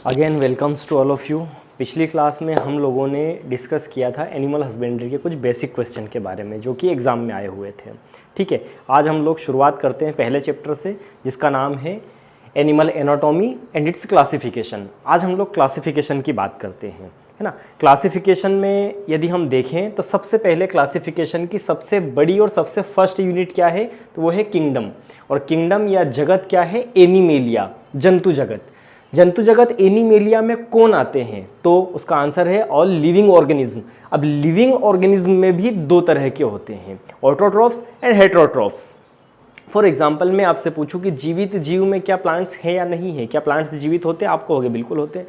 Again welcomes to all of you. पिछली class में हम लोगों ने डिस्कस किया था एनिमल हस्बेंड्री के कुछ बेसिक क्वेश्चन के बारे में जो कि एग्ज़ाम में आए हुए थे। ठीक है, आज हम लोग शुरुआत करते हैं पहले चैप्टर से जिसका नाम है animal anatomy and it's classification. आज हम लोग क्लासिफिकेशन की बात करते हैं, है ना। क्लासिफिकेशन में यदि हम देखें तो सबसे पहले क्लासिफिकेशन की सबसे बड़ी और सबसे फर्स्ट यूनिट क्या है, तो वो है किंगडम। और किंगडम या जगत क्या है, एनिमेलिया, जंतु जगत। जंतु जगत एनिमेलिया में कौन आते हैं, तो उसका आंसर है ऑल लिविंग ऑर्गेनिज्म। अब लिविंग ऑर्गेनिज्म में भी दो तरह के होते हैं, autotrophs and heterotrophs. For example मैं आपसे पूछूं कि जीवित जीव में क्या प्लांट्स हैं या नहीं है, क्या प्लांट्स जीवित होते हैं, आप कहोगे बिल्कुल होते हैं।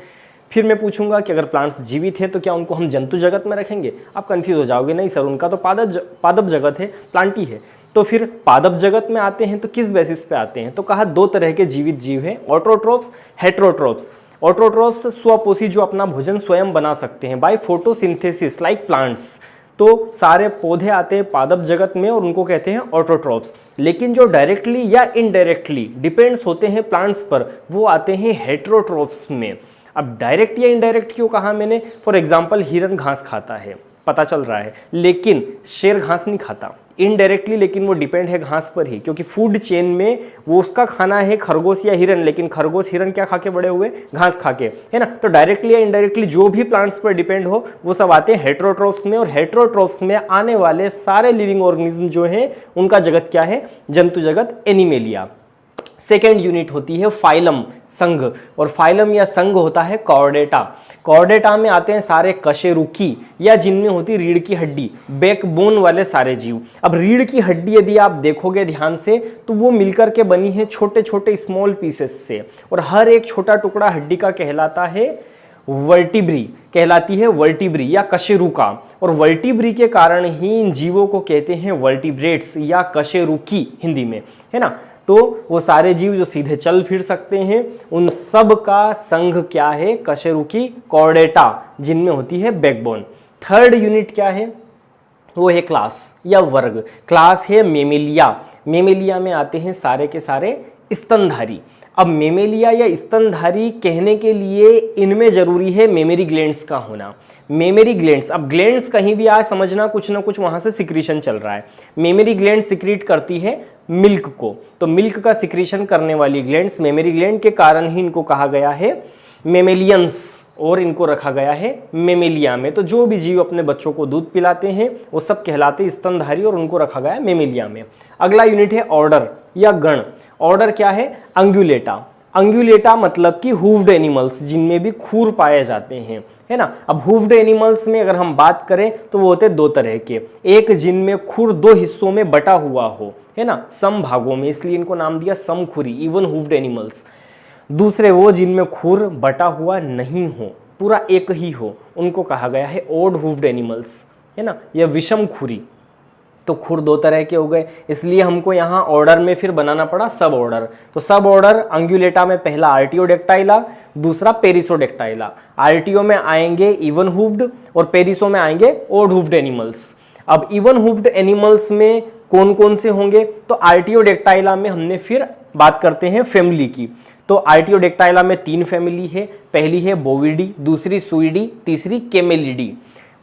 फिर मैं पूछूंगा कि अगर प्लांट्स जीवित हैं तो क्या उनको हम जंतु जगत में रखेंगे, आप कंफ्यूज हो जाओगे, नहीं सर उनका तो पादप जगत है, प्लांट ही है। तो फिर पादप जगत में आते हैं तो किस बेसिस पे आते हैं, तो कहा दो तरह के जीवित जीव हैं, ऑटोट्रॉफ्स, हेटेरोट्रॉफ्स। ऑटोट्रॉफ्स स्वपोषी जो अपना भोजन स्वयं बना सकते हैं बाय फोटोसिंथेसिस लाइक प्लांट्स। तो सारे पौधे आते हैं पादप जगत में और उनको कहते हैं ऑटोट्रॉफ्स। लेकिन जो डायरेक्टली या इनडायरेक्टली डिपेंड्स होते हैं प्लांट्स पर, वो आते हैं हेटेरोट्रॉफ्स में। अब डायरेक्ट या इनडायरेक्ट क्यों कहा मैंने, फॉर एग्जाम्पल हिरन घास खाता है, पता चल रहा है, लेकिन शेर घास नहीं खाता। इनडायरेक्टली लेकिन वो डिपेंड है घास पर ही, क्योंकि फूड चेन में वो उसका खाना है खरगोश या हिरन, लेकिन खरगोश हिरन क्या खा के बड़े हुए, घास खा के, है ना। तो डायरेक्टली या इनडायरेक्टली जो भी प्लांट्स पर डिपेंड हो वो सब आते हैं हेटेरोट्रॉफ्स में। और हेटेरोट्रॉफ्स में आने वाले सारे लिविंग ऑर्गेनिज्म जो हैं उनका जगत क्या है, जंतु जगत, एनिमेलिया। सेकेंड यूनिट होती है फाइलम, संघ। और फाइलम या संघ होता है कॉर्डेटा। कॉर्डेटा में आते हैं सारे कशेरुकी या जिनमें होती रीढ़ की हड्डी, बैकबोन वाले सारे जीव। अब रीढ़ की हड्डी यदि आप देखोगे ध्यान से तो वो मिलकर के बनी है छोटे छोटे स्मॉल पीसेस से, और हर एक छोटा टुकड़ा हड्डी का कहलाता है वर्टिब्री, कहलाती है वर्टिब्री या कशेरुका। और वर्टिब्री के कारण ही इन जीवों को कहते हैं वर्टिब्रेट्स या कशेरुकी हिंदी में, है ना। तो वो सारे जीव जो सीधे चल फिर सकते हैं उन सब का संघ क्या है, कशेरुकी, कॉर्डेटा, जिनमें होती है बैकबोन। थर्ड यूनिट क्या है, वो है क्लास या वर्ग। क्लास है मेमेलिया। मेमेलिया में आते हैं सारे के सारे स्तनधारी। अब मेमेलिया या स्तनधारी कहने के लिए इनमें जरूरी है मेमरी ग्लैंड्स का होना। मेमरी ग्लैंड्स, अब ग्लैंड्स कहीं भी आए समझना कुछ ना कुछ वहां से सिक्रीशन चल रहा है। मेमरी ग्लैंड सिक्रीट करती है मिल्क को, तो मिल्क का सिक्रीशन करने वाली ग्लैंड्स मेमरी ग्लैंड के कारण ही इनको कहा गया है मेमेलियंस और इनको रखा गया है मेमेलिया में। तो जो भी जीव अपने बच्चों को दूध पिलाते हैं वो सब कहलाते हैं स्तनधारी और उनको रखा गया है मेमेलिया में। अगला यूनिट है ऑर्डर या गण। ऑर्डर क्या है, अंगुलेटा। अंगुलेटा मतलब कि हूव्ड एनिमल्स, जिनमें भी खूर पाए जाते हैं, है ना। अब हूव्ड एनिमल्स में अगर हम बात करें तो वो होते दो तरह के, एक जिनमें खुर दो हिस्सों में बटा हुआ हो, है ना, सम भागों में, इसलिए इनको नाम दिया समखुरी, इवन हूव्ड एनिमल्स। दूसरे वो जिनमें खुर बटा हुआ नहीं हो, पूरा एक ही हो, उनको कहा गया है ओड हूव्ड एनिमल्स, है ना, या विषम खुरी। तो खुर दो तरह के हो गए, इसलिए हमको यहाँ ऑर्डर में फिर बनाना पड़ा सब ऑर्डर। तो सब ऑर्डर अंगुलेटा में पहला आर्टियोडेक्टाइला, दूसरा पेरिसोडेक्टाइला। आर्टियो में आएंगे इवन हूव्ड और पेरिसो में आएंगे ओड हूव्ड एनिमल्स। अब इवन हूव्ड एनिमल्स में कौन कौन से होंगे, तो आर्टियोडेक्टाइला में हमने फिर बात करते हैं फैमिली की। तो आर्टियोडेक्टाइला में तीन फैमिली है, पहली है बोविडी, दूसरी सुइडी, तीसरी केमेलिडी।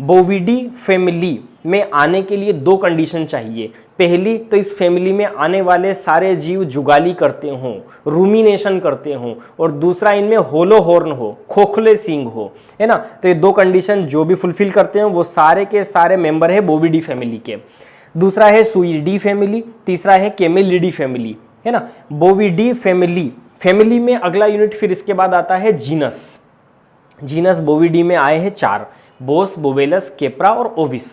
बोविडी फैमिली में आने के लिए दो कंडीशन चाहिए। पहली तो इस फैमिली में आने वाले सारे जीव जुगाली करते हों, रूमिनेशन करते हों, और दूसरा इनमें होलो हॉर्न हो, खोखले सींग हो, है ना। तो ये दो कंडीशन जो भी फुलफिल करते हैं वो सारे के सारे मेंबर है बोविडी फैमिली के। दूसरा है सुइडी फैमिली, तीसरा है केमेलिडी फैमिली, है ना। बोविडी फैमिली में अगला यूनिट फिर इसके बाद आता है जीनस। जीनस बोविडी में आए हैं चार, बोस, बोवेलस, केप्रा और ओविस।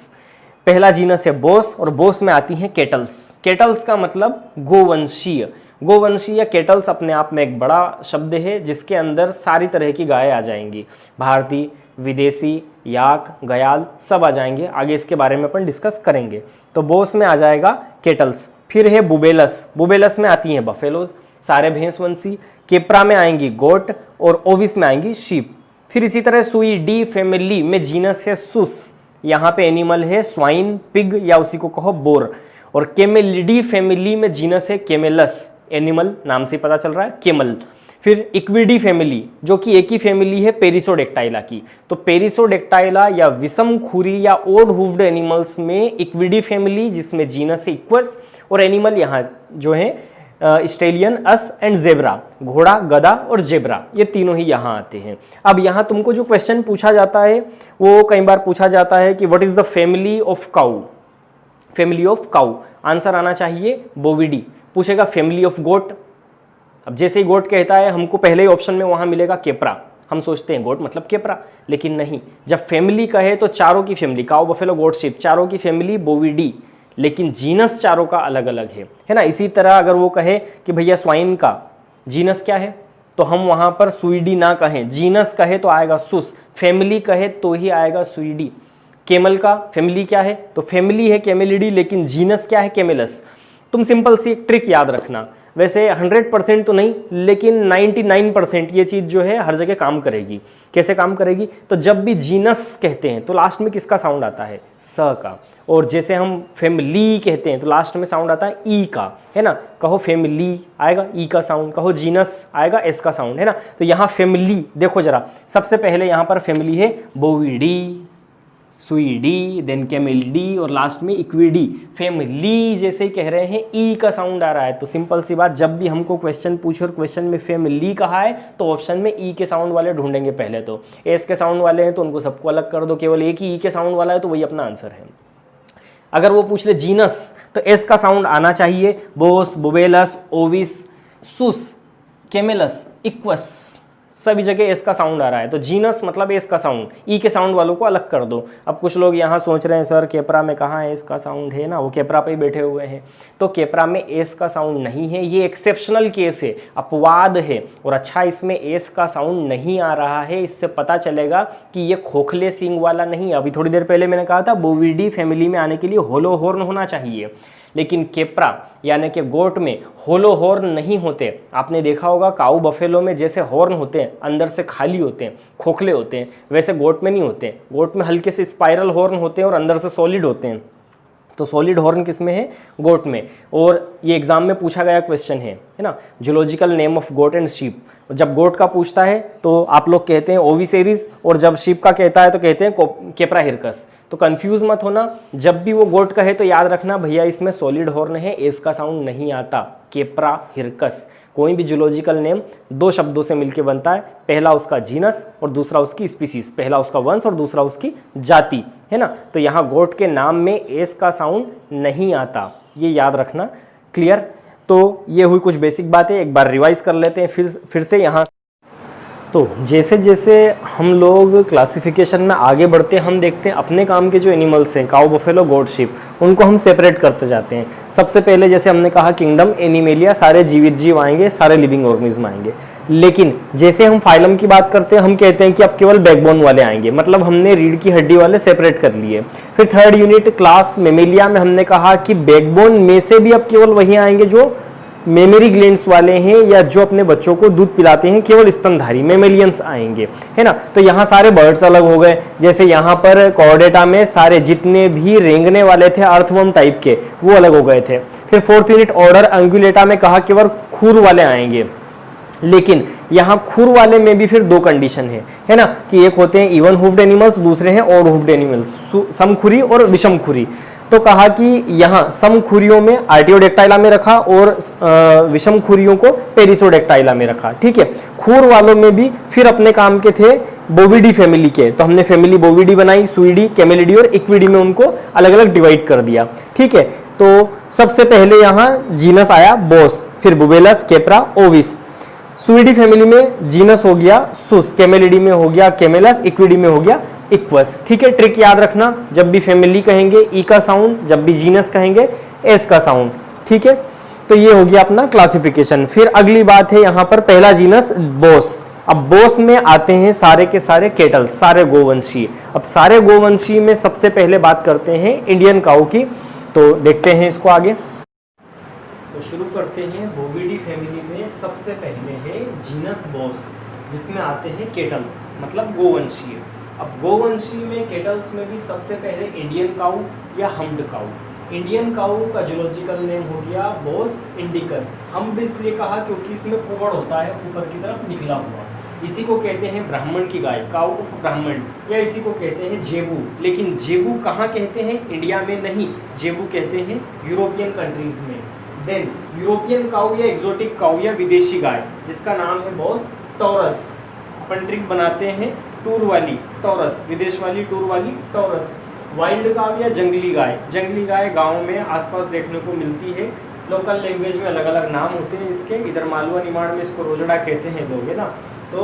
पहला जीनस है बोस, और बोस में आती हैं केटल्स। केटल्स का मतलब गोवंशीय। गोवंशीय या केटल्स अपने आप में एक बड़ा शब्द है जिसके अंदर सारी तरह की गायें आ जाएंगी, भारतीय, विदेशी, याक, गयाल सब आ जाएंगे। आगे इसके बारे में अपन डिस्कस करेंगे। तो बोस में आ जाएगा केटल्स। फिर है बुबेलस, बुबेलस में आती हैं बफेलोज, सारे भैंसवंशी। केप्रा में आएंगी गोट, और ओविस में आएंगी शीप। फिर इसी तरह सुइडी फैमिली में जीनस है सुस, यहाँ पे एनिमल है स्वाइन, पिग या उसी को कहो बोर। और केमेलिडी फैमिली में जीनस है केमेलस, एनिमल नाम से पता चल रहा है केमल। फिर इक्विडी फैमिली जो कि एक ही फैमिली है पेरिसोडेक्टाइला की, तो पेरिसोडेक्टाइला या विषमखुरी या ओड हुफ्ड एनिमल्स में इक्विडी फैमिली जिसमें जीनस है इक्वस, और एनिमल यहाँ जो है स्टेलियन, अस एंड जेब्रा, घोड़ा, गधा और जेब्रा, ये तीनों ही यहाँ आते हैं। अब यहाँ तुमको जो क्वेश्चन पूछा जाता है वो कई बार पूछा जाता है कि what is the family of cow, family of cow, answer आना चाहिए बोविडी। पूछेगा फैमिली ऑफ गोट, अब जैसे ही गोट कहता है हमको पहले ही ऑप्शन में वहाँ मिलेगा केप्रा, हम सोचते हैं गोट मतलब केप्रा, लेकिन नहीं, जब फैमिली कहे तो चारों की फैमिली, काउ, बफेलो, गोट, शीप, चारों की फैमिली बोविडी, लेकिन जीनस चारों का अलग अलग है ना। इसी तरह अगर वो कहे कि भैया स्वाइन का जीनस क्या है, तो हम वहाँ पर सुइडी ना कहें, जीनस कहे तो आएगा सुस, फैमिली कहे तो ही आएगा सुइडी। केमल का फैमिली क्या है, तो फैमिली है कैमेलिडी, लेकिन जीनस क्या है, कैमेलस। तुम सिंपल सी एक ट्रिक याद रखना, वैसे 100% तो नहीं लेकिन 99% ये चीज़ जो है हर जगह काम करेगी। कैसे काम करेगी, तो जब भी जीनस कहते हैं तो लास्ट में किसका साउंड आता है, स का, और जैसे हम फैमिली कहते हैं तो लास्ट में साउंड आता है ई का, है ना। कहो फैमिली आएगा ई का साउंड, कहो जीनस आएगा एस का साउंड, है ना। तो यहाँ फैमिली देखो जरा, सबसे पहले यहाँ पर फैमिली है बोविडी, सुइडी, देन कैमेलिडी और लास्ट में इक्विडी। फैमिली जैसे ही कह रहे हैं ई का साउंड आ रहा है, तो सिंपल सी बात, जब भी हमको क्वेश्चन पूछे और क्वेश्चन में फैमिली कहा है तो ऑप्शन में ई के साउंड वाले ढूंढेंगे पहले। तो एस के साउंड वाले हैं तो उनको सबको अलग कर दो, केवल एक ही ई के साउंड वाला है तो वही अपना आंसर है। अगर वो पूछ ले जीनस तो एस का साउंड आना चाहिए, बोस, बोबेलस, ओविस, सुस, केमेलस, इक्वस, सभी जगह एस का साउंड आ रहा है, तो जीनस मतलब एस का साउंड, ई के साउंड वालों को अलग कर दो। अब कुछ लोग यहाँ सोच रहे हैं सर केपरा में कहाँ एस का साउंड है ना, वो केपरा पे ही बैठे हुए हैं, तो केपरा में एस का साउंड नहीं है, ये एक्सेप्शनल केस है, अपवाद है। और अच्छा इसमें एस का साउंड नहीं आ रहा है, इससे पता चलेगा कि ये खोखले सींग वाला नहीं। अभी थोड़ी देर पहले मैंने कहा था बोविडी फैमिली में आने के लिए होलो हॉर्न होना चाहिए, लेकिन केप्रा यानी कि गोट में होलो हॉर्न नहीं होते। आपने देखा होगा काऊ बफेलो में जैसे हॉर्न होते हैं अंदर से खाली होते हैं, खोखले होते हैं, वैसे गोट में नहीं होते। गोट में हल्के से स्पाइरल हॉर्न होते हैं और अंदर से सॉलिड होते हैं। तो सॉलिड हॉर्न किस में है, गोट में। और ये एग्जाम में पूछा गया क्वेश्चन है ना, zoological name of goat and sheep. जब गोट का पूछता है तो आप लोग कहते हैं ओविसेरिस, और जब शीप का कहता है तो कहते हैं केप्रा हिरकस। तो कंफ्यूज मत होना, जब भी वो गोट कहे तो याद रखना भैया इसमें सॉलिड हॉर्न है, एस का साउंड नहीं आता, केप्रा हिरकस। कोई भी जूलॉजिकल नेम दो शब्दों से मिलके बनता है, पहला उसका जीनस और दूसरा उसकी स्पीसीज, पहला उसका वंश और दूसरा उसकी जाति, है ना। तो यहाँ गोट के नाम में एस का साउंड नहीं आता, ये याद रखना। क्लियर। तो ये हुई कुछ बेसिक बातें, एक बार रिवाइज कर लेते हैं फिर से यहाँ। तो जैसे जैसे हम लोग क्लासिफिकेशन में आगे बढ़ते हैं, हम देखते हैं अपने काम के जो एनिमल्स हैं, काऊ, बफेलो, गोट, शीप, उनको हम सेपरेट करते जाते हैं। सबसे पहले जैसे हमने कहा किंगडम एनिमेलिया, सारे जीवित जीव आएंगे, सारे लिविंग ऑर्गेनिज्म आएंगे। लेकिन जैसे हम फाइलम की बात करते हैं, हम कहते हैं कि अब केवल बैकबोन वाले आएंगे, मतलब हमने रीढ़ की हड्डी वाले सेपरेट कर लिए। फिर थर्ड यूनिट क्लास मेमेलिया में हमने कहा कि बैकबोन में से भी अब केवल वही आएंगे जो मेमरी ग्लैंड्स वाले हैं या जो अपने बच्चों को दूध पिलाते हैं, केवल स्तनधारी मेमेलियंस आएंगे, है ना। तो यहाँ सारे बर्ड्स अलग हो गए। जैसे यहाँ पर कॉर्डेटा में सारे जितने भी रेंगने वाले थे अर्थवर्म टाइप के, वो अलग हो गए थे। फिर फोर्थ यूनिट ऑर्डर अंगुलेटा में कहा केवल खुर वाले आएंगे, लेकिन यहाँ खुर वाले में भी फिर दो कंडीशन है ना, कि एक होते हैं इवन हुफ्ड एनिमल्स, दूसरे हैं ऑड हुफ्ड एनिमल्स, समखुरी और विषमखुरी। तो कहा कि यहाँ समखुरियों में आर्टियोडेक्टाइला में रखा और विषमखुरियों को पेरिसोडेक्टाइला में रखा, ठीक है। खुर वालों में भी फिर अपने काम के थे बोविडी फैमिली के, तो हमने फैमिली बोविडी बनाई, सुइडी, कैमेलिडी और इक्विडी में उनको अलग अलग डिवाइड कर दिया, ठीक है। तो सबसे पहले यहाँ जीनस आया बोस, फिर बुबेलस, केप्रा, ओविस। सुइडी फैमिली में जीनस हो गया सुस, कैमेलिडी में हो गया कैमेलस, इक्विडी में हो गया इक्वस, ठीक है। ट्रिक याद रखना, जब भी फैमिली कहेंगे ई का साउंड, जब भी जीनस कहेंगे एस का साउंड, ठीक है। तो ये हो गया अपना क्लासिफिकेशन। फिर अगली बात है यहाँ पर पहला जीनस बोस। अब बोस में आते हैं सारे के सारे केटल, सारे गोवंशी। अब सारे गोवंशी में सबसे पहले बात करते हैं इंडियन काऊ की, तो देखते हैं इसको आगे। तो शुरू करते हैं बोविडी फैमिली में सबसे पहले है जीनस बोस, जिसमें आते हैं केटल्स मतलब गोवंशीय। अब गोवंशी में केटल्स में भी सबसे पहले इंडियन काऊ या हम्ड काऊ, इंडियन काऊ का जूलॉजिकल नेम हो गया बोस इंडिकस। हम्प्ड इसलिए कहा क्योंकि इसमें कुबड़ होता है ऊपर की तरफ निकला हुआ। इसी को कहते हैं ब्राह्मण की गाय, काऊ ऑफ ब्राह्मण, या इसी को कहते हैं जेबू। लेकिन जेबू कहाँ कहते हैं? इंडिया में नहीं, जेबू कहते हैं यूरोपियन कंट्रीज में। देन यूरोपियन काऊ या एक्जोटिक काऊ या विदेशी गाय जिसका नाम है बॉस टॉरस। अपन ट्रिक बनाते हैं टूर वाली टॉरस, विदेश वाली टूर वाली टॉरस। वाइल्ड काऊ या जंगली गाय, जंगली गाय गाँव में आसपास देखने को मिलती है। लोकल लैंग्वेज में अलग अलग नाम होते हैं इसके, इधर मालवा निमाड़ में इसको रोजड़ा कहते हैं लोग, है ना। तो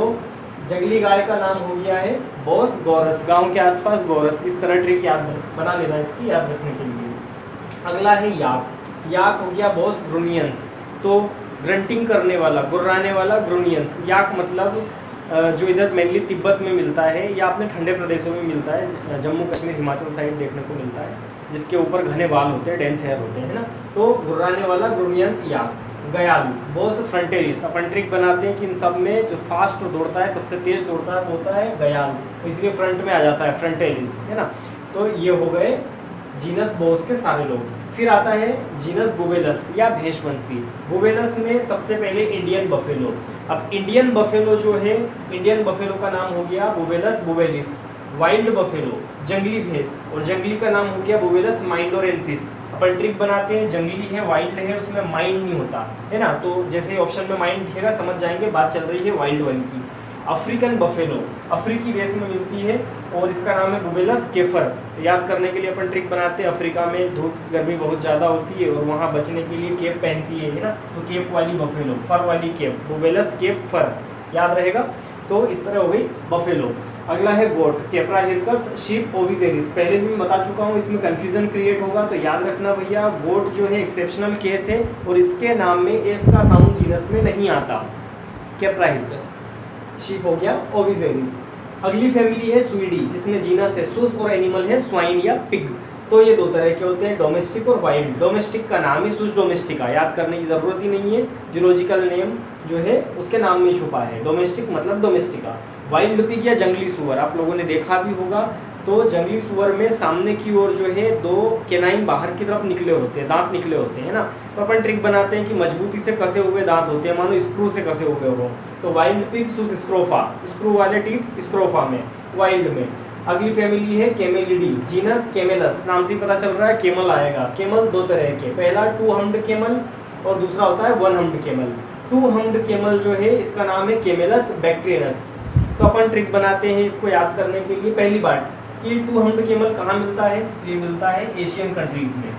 जंगली गाय का नाम हो गया है बॉस गौरस, गांव के आसपास गौरस। इस तरह ट्रिक याद बना लेना इसकी, याद रखने के लिए। अगला है याक, याक हो गया बॉस ग्रुनियंस। तो ग्रंटिंग करने वाला, गुर्राने वाला ग्रुनियंस। याक मतलब जो इधर मेनली तिब्बत में मिलता है या अपने ठंडे प्रदेशों में मिलता है, जम्मू कश्मीर हिमाचल साइड देखने को मिलता है, जिसके ऊपर घने बाल होते हैं, डेंस हेयर होते हैं, ना। तो गुर्राने वाला ग्रुनियंस याक। गयाल बॉस फ्रंटेरिस। अपन ट्रिक बनाते हैं कि इन सब में जो फास्ट दौड़ता है, सबसे तेज दौड़ता है, होता है गयाल, इसलिए फ्रंट में आ जाता है फ्रंटेरिस, है ना। तो ये हो गए जीनस बॉस के सारे लोग। फिर आता है जीनस बुवेलस या भेषवंशी। बुवेलस में सबसे पहले इंडियन बफेलो। अब इंडियन बफेलो जो है, इंडियन बफेलो का नाम हो गया बुवेलस बुवेलिस। वाइल्ड बफेलो जंगली भैंस, और जंगली का नाम हो गया बुवेलस माइंडोरेंसिस। अपन ट्रिक बनाते हैं, जंगली है वाइल्ड है, उसमें माइंड नहीं होता, है ना। तो जैसे ऑप्शन में माइंड दिखेगा समझ जाएंगे बात चल रही है वाइल्ड वाली की। अफ्रीकन बफेलो अफ्रीकी देश में मिलती है और इसका नाम है बुवेलस केफर। याद करने के लिए अपन ट्रिक बनाते हैं, अफ्रीका में धूप गर्मी बहुत ज़्यादा होती है और वहाँ बचने के लिए केप पहनती है ना। तो केप वाली बफेलो, फर वाली केप, बुवेलस केप फर, याद रहेगा। तो इस तरह हो गई बफेलो। अगला है गोट, कैप्रा हिरकस, शीप ओविजेरिस। पहले भी मैं बता चुका हूँ, इसमें कंफ्यूजन क्रिएट होगा तो याद रखना भैया, गोट जो है एक्सेप्शनल केस है और इसके नाम में एस का साउंड जीनस में नहीं आता। कैप्रा हिरकस, शीप हो गया ओविजेरिस। अगली फैमिली है स्वीडी जिसमें जीनस है सुस और एनिमल है स्वाइन या पिग। तो ये दो तरह के होते हैं, डोमेस्टिक और वाइल्ड। डोमेस्टिक का नाम ही सुस डोमेस्टिका, याद करने की ज़रूरत ही नहीं है, जूलॉजिकल नेम जो है उसके नाम में छुपा है। डोमेस्टिक मतलब डोमेस्टिका। वाइल्ड पिग या जंगली सुअर आप लोगों ने देखा भी होगा, तो जंगली सुअर में सामने की ओर जो है दो केनाइन बाहर की तरफ निकले होते हैं, दांत निकले होते हैं ना। तो अपन ट्रिक बनाते हैं कि मजबूती से कसे हुए दांत होते हैं, मानो स्क्रू से कसे हुए हो। तो वाइल्ड पिग सुस स्क्रोफा, स्क्रू वाले टीथ स्क्रोफा में, वाइल्ड में। अगली फैमिली है कैमेलिडी, जीनस कैमेलस। नाम से पता चल रहा है केमल आएगा। केमल दो तरह के, पहला 2 हम्प्ड केमल और दूसरा होता है 1 हम्प्ड केमल। 2 हम्प्ड केमल जो है इसका नाम है केमेलस बैक्ट्रियनस। तो अपन ट्रिक बनाते हैं इसको याद करने के लिए। पहली बात कि 2 हम्प्ड केमल कहाँ मिलता है? ये मिलता है एशियन कंट्रीज में,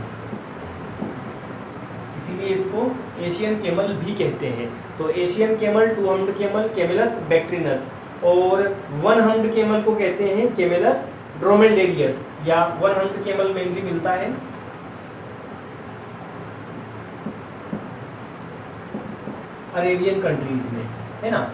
इसीलिए इसको एशियन केमल भी कहते हैं। तो एशियन केमल, 2 हम्प्ड केमल केमेलस बैक्ट्रियनस, और 1 हम्प्ड केमल को कहते हैं केमेलस ड्रोमेडेरियस, या 1 हम्प्ड केमल मेनली मिलता है अरेबियन कंट्रीज में, है ना,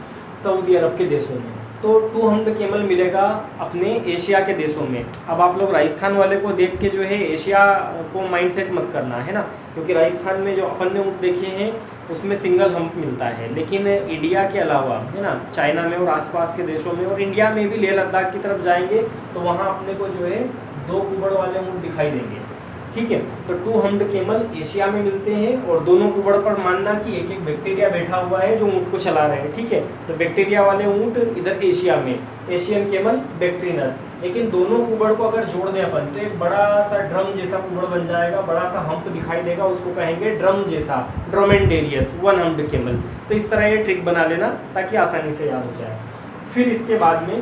सऊदी अरब के देशों में। तो 2 हम्प्ड केमल मिलेगा अपने एशिया के देशों में। अब आप लोग राजस्थान वाले को देख के जो है एशिया को माइंडसेट मत करना, है ना, क्योंकि राजस्थान में जो अपन ने ऊँट देखे हैं उसमें सिंगल हम्प मिलता है। लेकिन इंडिया के अलावा, है ना, चाइना में और आसपास के देशों में और इंडिया में भी, लेह लद्दाख की तरफ जाएंगे तो वहाँ अपने को जो है 2 कुबड़ वाले ऊँट दिखाई देंगे, ठीक है। तो 2 हम्प्ड केमल एशिया में मिलते हैं और दोनों कुबड़ पर मानना कि एक एक बैक्टीरिया बैठा हुआ है जो ऊँट को चला रहे हैं, ठीक है। तो बैक्टीरिया वाले ऊँट इधर एशिया में, एशियन केमल बैक्ट्रियनस। लेकिन दोनों कुबड़ को अगर जोड़ दें अपन तो एक बड़ा सा ड्रम जैसा कुबड़ बन जाएगा, बड़ा सा हम्प दिखाई देगा, उसको कहेंगे ड्रम जैसा, ड्रोमेडेरियस, 1 हम्प्ड केमल। तो इस तरह ये ट्रिक बना लेना ताकि आसानी से याद हो जाए। फिर इसके बाद में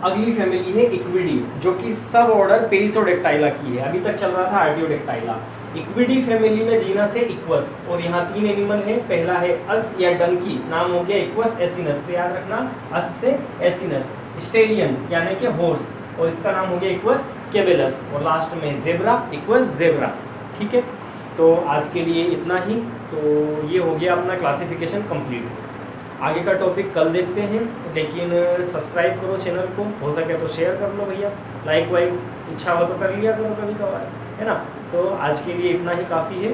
अगली फैमिली है इक्विडी, जो कि सब ऑर्डर पेरिसोडेक्टाइला की है, अभी तक चल रहा था आर्टियोडेक्टाइला। इक्विडी फैमिली में जीनस है इक्वस और यहाँ 3 एनिमल है। पहला है अस या डंकी, नाम हो गया इक्वस एसिनस, तो याद रखना अस से एसिनस। स्टेलियन यानी कि हॉर्स, और इसका नाम हो गया इक्वस केबेलस। और लास्ट में जेब्रा, इक्वस जेब्रा, ठीक है। तो आज के लिए इतना ही। तो ये हो गया अपना क्लासिफिकेशन कंप्लीट। आगे का टॉपिक कल देखते हैं, लेकिन सब्सक्राइब करो चैनल को, हो सके तो शेयर कर लो भैया, लाइक वाइक इच्छा हो तो कर लिया करो कभी कभार, है ना। तो आज के लिए इतना ही काफ़ी है।